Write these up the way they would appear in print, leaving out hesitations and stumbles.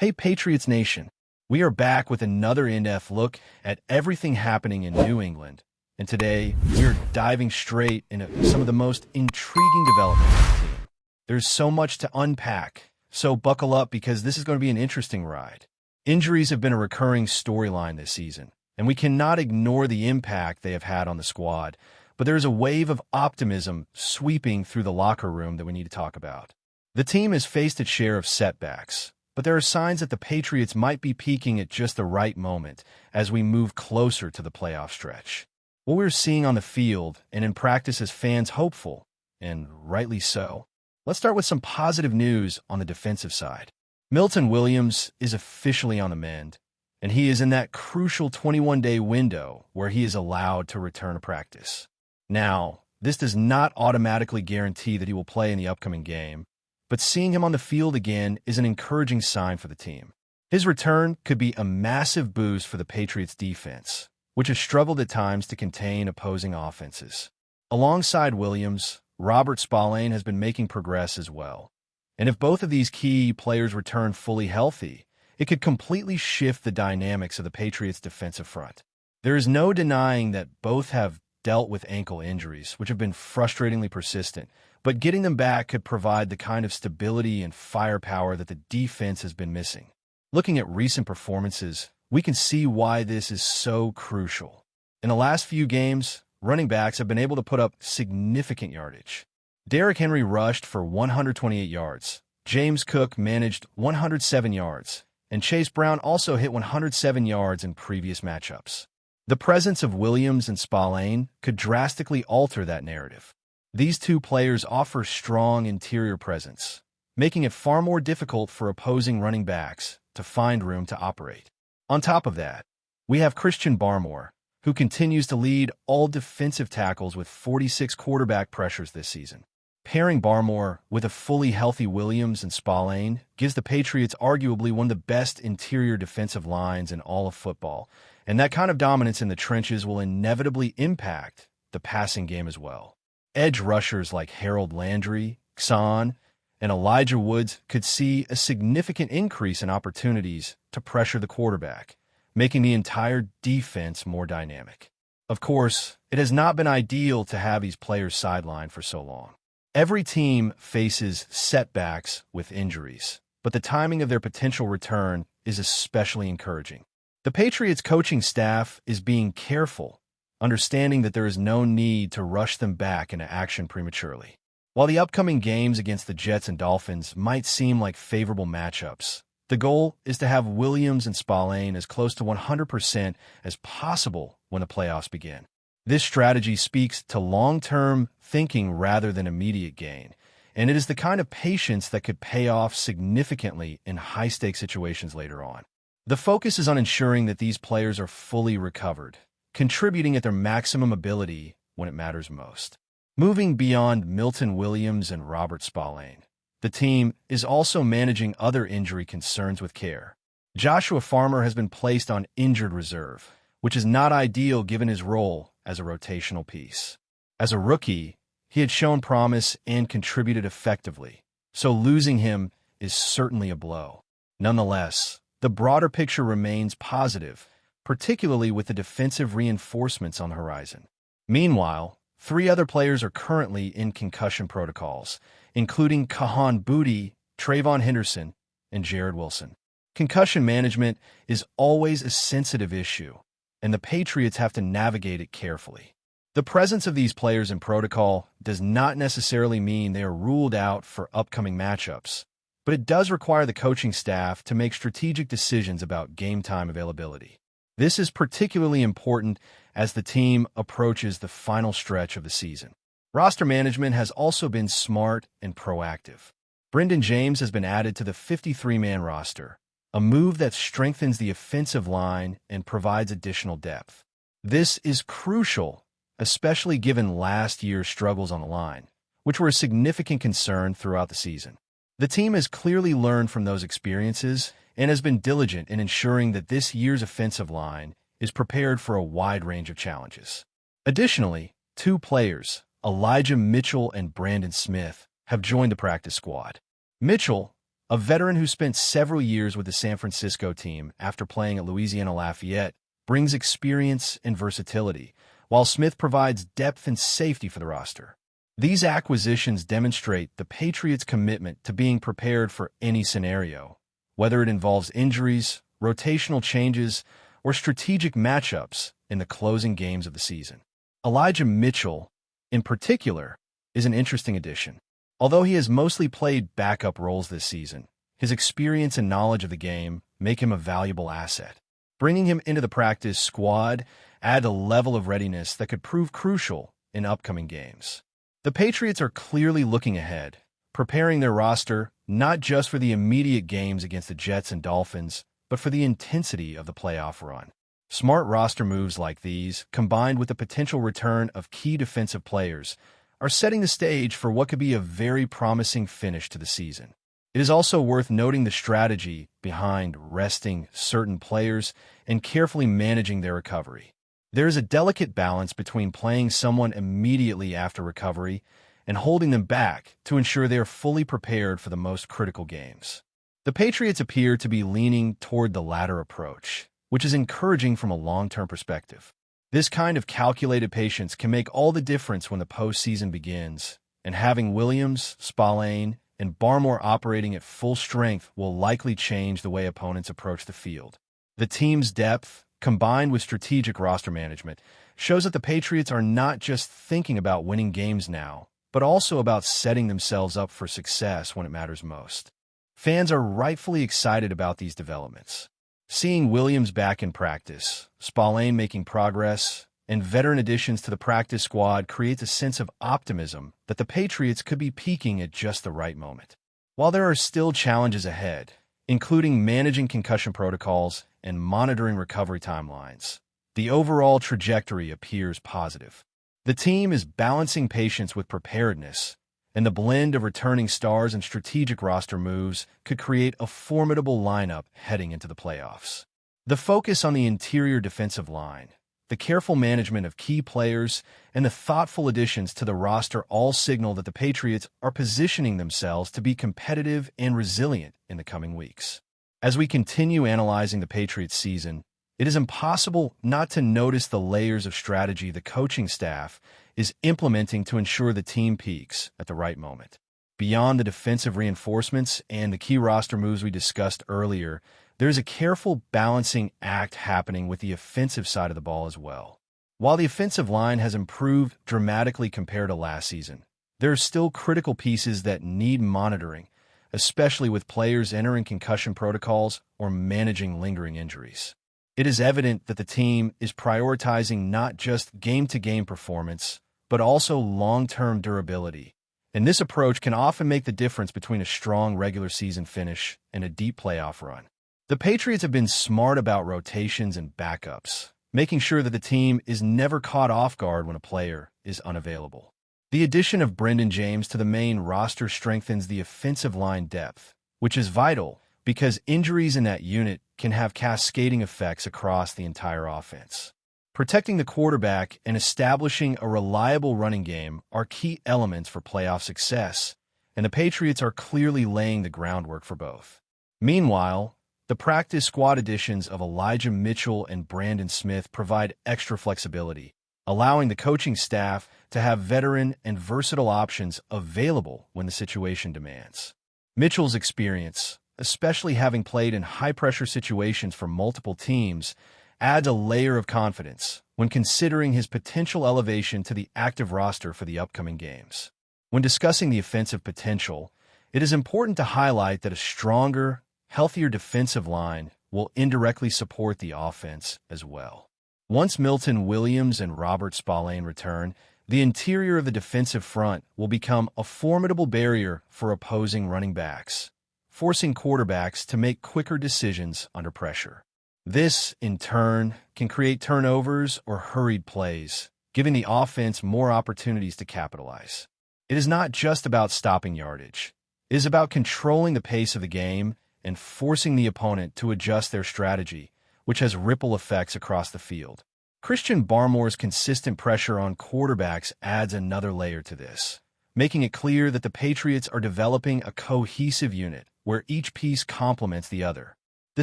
Hey Patriots Nation, we are back with another in-depth look at everything happening in New England. And today, we're diving straight into some of the most intriguing developments of the team. There's so much to unpack, so buckle up because this is going to be an interesting ride. Injuries have been a recurring storyline this season, and we cannot ignore the impact they have had on the squad. But there's a wave of optimism sweeping through the locker room that we need to talk about. The team has faced its share of setbacks, but there are signs that the Patriots might be peaking at just the right moment as we move closer to the playoff stretch. What we're seeing on the field and in practice has fans hopeful, and rightly so. Let's start with some positive news on the defensive side. Milton Williams is officially on the mend, and he is in that crucial 21-day window where he is allowed to return to practice. Now, this does not automatically guarantee that he will play in the upcoming game, but seeing him on the field again is an encouraging sign for the team. His return could be a massive boost for the Patriots' defense, which has struggled at times to contain opposing offenses. Alongside Williams, Robert Spillane has been making progress as well. And if both of these key players return fully healthy, it could completely shift the dynamics of the Patriots' defensive front. There is no denying that both have dealt with ankle injuries, which have been frustratingly persistent, but getting them back could provide the kind of stability and firepower that the defense has been missing. Looking at recent performances, we can see why this is so crucial. In the last few games, running backs have been able to put up significant yardage. Derrick Henry rushed for 128 yards, James Cook managed 107 yards, and Chase Brown also hit 107 yards in previous matchups. The presence of Williams and Spillane could drastically alter that narrative. These two players offer strong interior presence, making it far more difficult for opposing running backs to find room to operate. On top of that, we have Christian Barmore, who continues to lead all defensive tackles with 46 quarterback pressures this season. Pairing Barmore with a fully healthy Williams and Spillane gives the Patriots arguably one of the best interior defensive lines in all of football, and that kind of dominance in the trenches will inevitably impact the passing game as well. Edge rushers like Harold Landry, Xon, and Elijah Woods could see a significant increase in opportunities to pressure the quarterback, making the entire defense more dynamic. Of course, it has not been ideal to have these players sidelined for so long. Every team faces setbacks with injuries, but the timing of their potential return is especially encouraging. The Patriots coaching staff is being careful, understanding that there is no need to rush them back into action prematurely. While the upcoming games against the Jets and Dolphins might seem like favorable matchups, the goal is to have Williams and Spillane as close to 100% as possible when the playoffs begin. This strategy speaks to long-term thinking rather than immediate gain, and it is the kind of patience that could pay off significantly in high-stakes situations later on. The focus is on ensuring that these players are fully recovered, contributing at their maximum ability when it matters most. Moving beyond Milton Williams and Robert Spillane, the team is also managing other injury concerns with care. Joshua Farmer has been placed on injured reserve, which is not ideal given his role as a rotational piece. As a rookie, he had shown promise and contributed effectively, so losing him is certainly a blow. Nonetheless, the broader picture remains positive, particularly with the defensive reinforcements on the horizon. Meanwhile, 3 other players are currently in concussion protocols, including Kahan Booty, Trayvon Henderson, and Jared Wilson. Concussion management is always a sensitive issue, and the Patriots have to navigate it carefully. The presence of these players in protocol does not necessarily mean they are ruled out for upcoming matchups, but it does require the coaching staff to make strategic decisions about game time availability. This is particularly important as the team approaches the final stretch of the season. Roster management has also been smart and proactive. Brendan James has been added to the 53-man roster, a move that strengthens the offensive line and provides additional depth. This is crucial, especially given last year's struggles on the line, which were a significant concern throughout the season. The team has clearly learned from those experiences and has been diligent in ensuring that this year's offensive line is prepared for a wide range of challenges. Additionally, 2 players, Elijah Mitchell and Brandon Smith, have joined the practice squad. Mitchell, A veteran who spent several years with the San Francisco team after playing at Louisiana Lafayette brings experience and versatility, while Smith provides depth and safety for the roster. These acquisitions demonstrate the Patriots' commitment to being prepared for any scenario, whether it involves injuries, rotational changes, or strategic matchups in the closing games of the season. Elijah Mitchell, in particular, is an interesting addition. Although he has mostly played backup roles this season, his experience and knowledge of the game make him a valuable asset. Bringing him into the practice squad adds a level of readiness that could prove crucial in upcoming games. The Patriots are clearly looking ahead, preparing their roster not just for the immediate games against the Jets and Dolphins, but for the intensity of the playoff run. Smart roster moves like these, combined with the potential return of key defensive players, are setting the stage for what could be a very promising finish to the season. It is also worth noting the strategy behind resting certain players and carefully managing their recovery. There is a delicate balance between playing someone immediately after recovery and holding them back to ensure they are fully prepared for the most critical games. The Patriots appear to be leaning toward the latter approach, which is encouraging from a long-term perspective. This kind of calculated patience can make all the difference when the postseason begins, and having Williams, Spillane, and Barmore operating at full strength will likely change the way opponents approach the field. The team's depth, combined with strategic roster management, shows that the Patriots are not just thinking about winning games now, but also about setting themselves up for success when it matters most. Fans are rightfully excited about these developments. Seeing Williams back in practice, Spillane making progress, and veteran additions to the practice squad creates a sense of optimism that the Patriots could be peaking at just the right moment. While there are still challenges ahead, including managing concussion protocols and monitoring recovery timelines, the overall trajectory appears positive. The team is balancing patience with preparedness, and the blend of returning stars and strategic roster moves could create a formidable lineup heading into the playoffs. The focus on the interior defensive line, the careful management of key players, and the thoughtful additions to the roster all signal that the Patriots are positioning themselves to be competitive and resilient in the coming weeks. As we continue analyzing the Patriots season, it is impossible not to notice the layers of strategy the coaching staff is implementing to ensure the team peaks at the right moment. Beyond the defensive reinforcements and the key roster moves we discussed earlier, there is a careful balancing act happening with the offensive side of the ball as well. While the offensive line has improved dramatically compared to last season, there are still critical pieces that need monitoring, especially with players entering concussion protocols or managing lingering injuries. It is evident that the team is prioritizing not just game-to-game performance, but also long-term durability, and this approach can often make the difference between a strong regular season finish and a deep playoff run. The Patriots have been smart about rotations and backups, making sure that the team is never caught off guard when a player is unavailable. The addition of Brendan James to the main roster strengthens the offensive line depth, which is vital because injuries in that unit can have cascading effects across the entire offense. Protecting the quarterback and establishing a reliable running game are key elements for playoff success, and the Patriots are clearly laying the groundwork for both. Meanwhile, the practice squad additions of Elijah Mitchell and Brandon Smith provide extra flexibility, allowing the coaching staff to have veteran and versatile options available when the situation demands. Mitchell's experience, especially having played in high-pressure situations for multiple teams, adds a layer of confidence when considering his potential elevation to the active roster for the upcoming games. When discussing the offensive potential, it is important to highlight that a stronger, healthier defensive line will indirectly support the offense as well. Once Milton Williams and Robert Spillane return, the interior of the defensive front will become a formidable barrier for opposing running backs, forcing quarterbacks to make quicker decisions under pressure. This, in turn, can create turnovers or hurried plays, giving the offense more opportunities to capitalize. It is not just about stopping yardage. It is about controlling the pace of the game and forcing the opponent to adjust their strategy, which has ripple effects across the field. Christian Barmore's consistent pressure on quarterbacks adds another layer to this, making it clear that the Patriots are developing a cohesive unit where each piece complements the other. The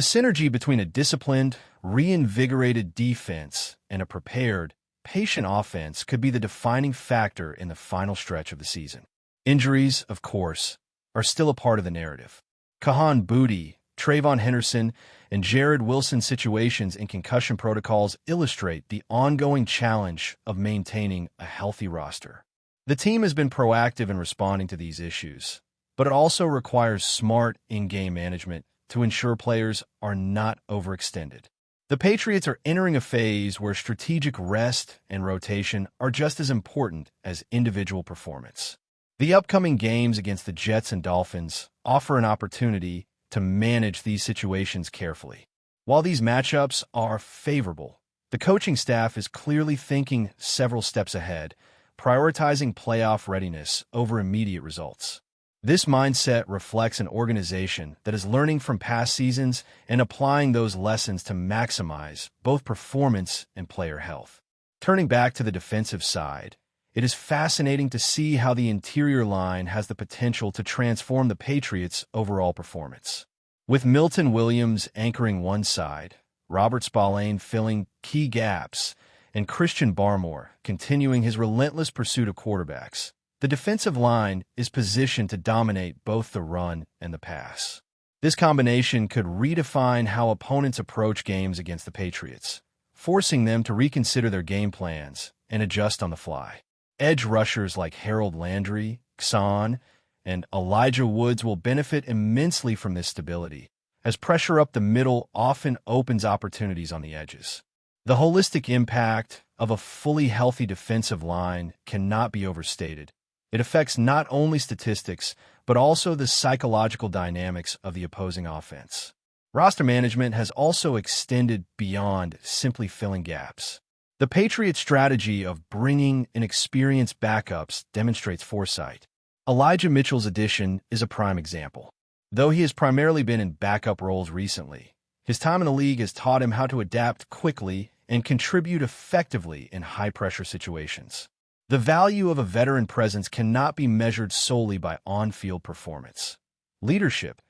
synergy between a disciplined, reinvigorated defense and a prepared, patient offense could be the defining factor in the final stretch of the season. Injuries, of course, are still a part of the narrative. Kahan Booty, Trayvon Henderson, and Jared Wilson's situations in concussion protocols illustrate the ongoing challenge of maintaining a healthy roster. The team has been proactive in responding to these issues, but it also requires smart in-game management to ensure players are not overextended. The Patriots are entering a phase where strategic rest and rotation are just as important as individual performance. The upcoming games against the Jets and Dolphins offer an opportunity to manage these situations carefully. While these matchups are favorable, the coaching staff is clearly thinking several steps ahead, prioritizing playoff readiness over immediate results. This mindset reflects an organization that is learning from past seasons and applying those lessons to maximize both performance and player health. Turning back to the defensive side, it is fascinating to see how the interior line has the potential to transform the Patriots' overall performance. With Milton Williams anchoring one side, Robert Spillane filling key gaps, and Christian Barmore continuing his relentless pursuit of quarterbacks, the defensive line is positioned to dominate both the run and the pass. This combination could redefine how opponents approach games against the Patriots, forcing them to reconsider their game plans and adjust on the fly. Edge rushers like Harold Landry, Xon, and Elijah Woods will benefit immensely from this stability, as pressure up the middle often opens opportunities on the edges. The holistic impact of a fully healthy defensive line cannot be overstated. It affects not only statistics, but also the psychological dynamics of the opposing offense. Roster management has also extended beyond simply filling gaps. The Patriots' strategy of bringing in experienced backups demonstrates foresight. Elijah Mitchell's addition is a prime example. Though he has primarily been in backup roles recently, his time in the league has taught him how to adapt quickly and contribute effectively in high-pressure situations. The value of a veteran presence cannot be measured solely by on-field performance. Leadership,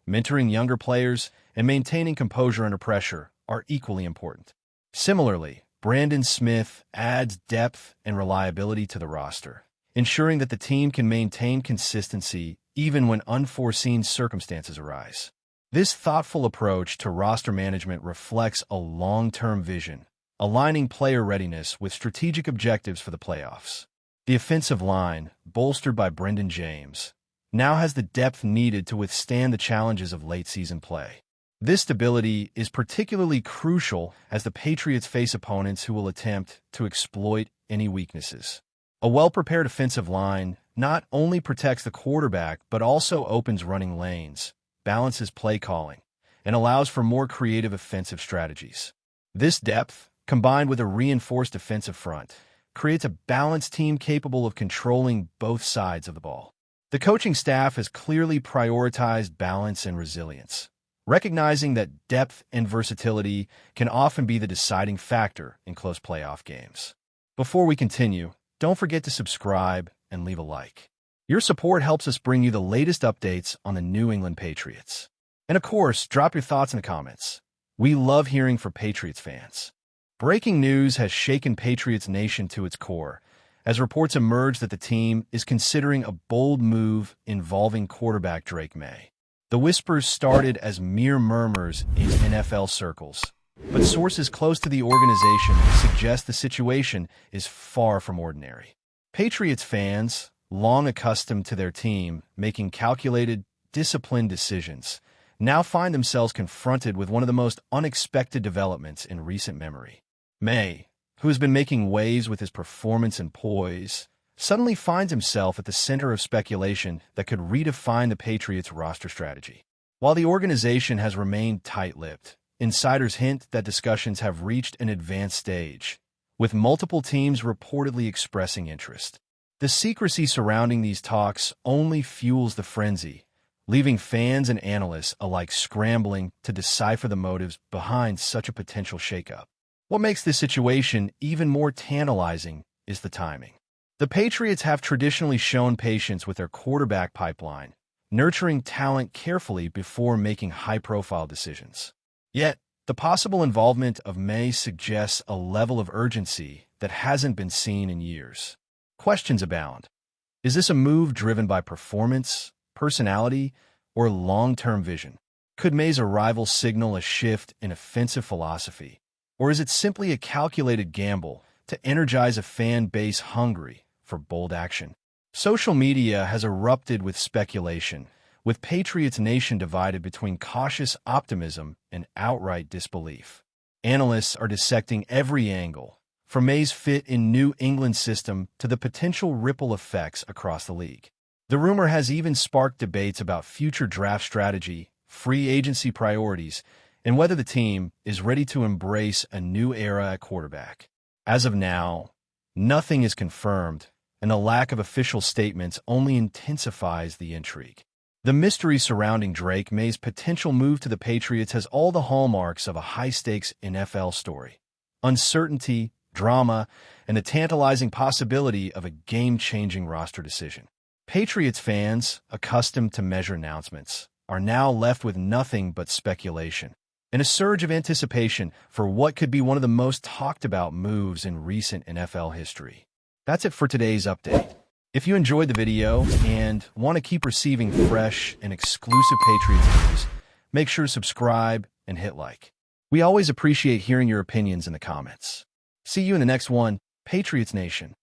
mentoring younger players, and maintaining composure under pressure are equally important. Similarly, Brandon Smith adds depth and reliability to the roster, ensuring that the team can maintain consistency even when unforeseen circumstances arise. This thoughtful approach to roster management reflects a long-term vision, aligning player readiness with strategic objectives for the playoffs. The offensive line, bolstered by Brendan James, now has the depth needed to withstand the challenges of late-season play. This stability is particularly crucial as the Patriots face opponents who will attempt to exploit any weaknesses. A well-prepared offensive line not only protects the quarterback but also opens running lanes, balances play calling, and allows for more creative offensive strategies. This depth, combined with a reinforced defensive front, creates a balanced team capable of controlling both sides of the ball. The coaching staff has clearly prioritized balance and resilience, recognizing that depth and versatility can often be the deciding factor in close playoff games. Before we continue, don't forget to subscribe and leave a like. Your support helps us bring you the latest updates on the New England Patriots. And of course, drop your thoughts in the comments. We love hearing from Patriots fans. Breaking news has shaken Patriots Nation to its core, as reports emerge that the team is considering a bold move involving quarterback DRAKE Maye. The whispers started as mere murmurs in NFL circles, but sources close to the organization suggest the situation is far from ordinary. Patriots fans, long accustomed to their team making calculated, disciplined decisions, now find themselves confronted with one of the most unexpected developments in recent memory. Maye, who has been making waves with his performance and poise, suddenly finds himself at the center of speculation that could redefine the Patriots' roster strategy. While the organization has remained tight-lipped, insiders hint that discussions have reached an advanced stage, with multiple teams reportedly expressing interest. The secrecy surrounding these talks only fuels the frenzy, leaving fans and analysts alike scrambling to decipher the motives behind such a potential shakeup. What makes this situation even more tantalizing is the timing. The Patriots have traditionally shown patience with their quarterback pipeline, nurturing talent carefully before making high-profile decisions. Yet, the possible involvement of Maye suggests a level of urgency that hasn't been seen in years. Questions abound. Is this a move driven by performance, personality, or long-term vision? Could Maye's arrival signal a shift in offensive philosophy? Or is it simply a calculated gamble to energize a fan base hungry for bold action? Social media has erupted with speculation, with Patriots Nation divided between cautious optimism and outright disbelief. Analysts are dissecting every angle, from Maye's fit in New England's system to the potential ripple effects across the league. The rumor has even sparked debates about future draft strategy, free agency priorities, and whether the team is ready to embrace a new era at quarterback. As of now, nothing is confirmed, and the lack of official statements only intensifies the intrigue. The mystery surrounding Drake Maye's potential move to the Patriots has all the hallmarks of a high-stakes NFL story: uncertainty, drama, and the tantalizing possibility of a game-changing roster decision. Patriots fans, accustomed to measured announcements, are now left with nothing but speculation and a surge of anticipation for what could be one of the most talked-about moves in recent NFL history. That's it for today's update. If you enjoyed the video and want to keep receiving fresh and exclusive Patriots news, make sure to subscribe and hit like. We always appreciate hearing your opinions in the comments. See you in the next one, Patriots Nation.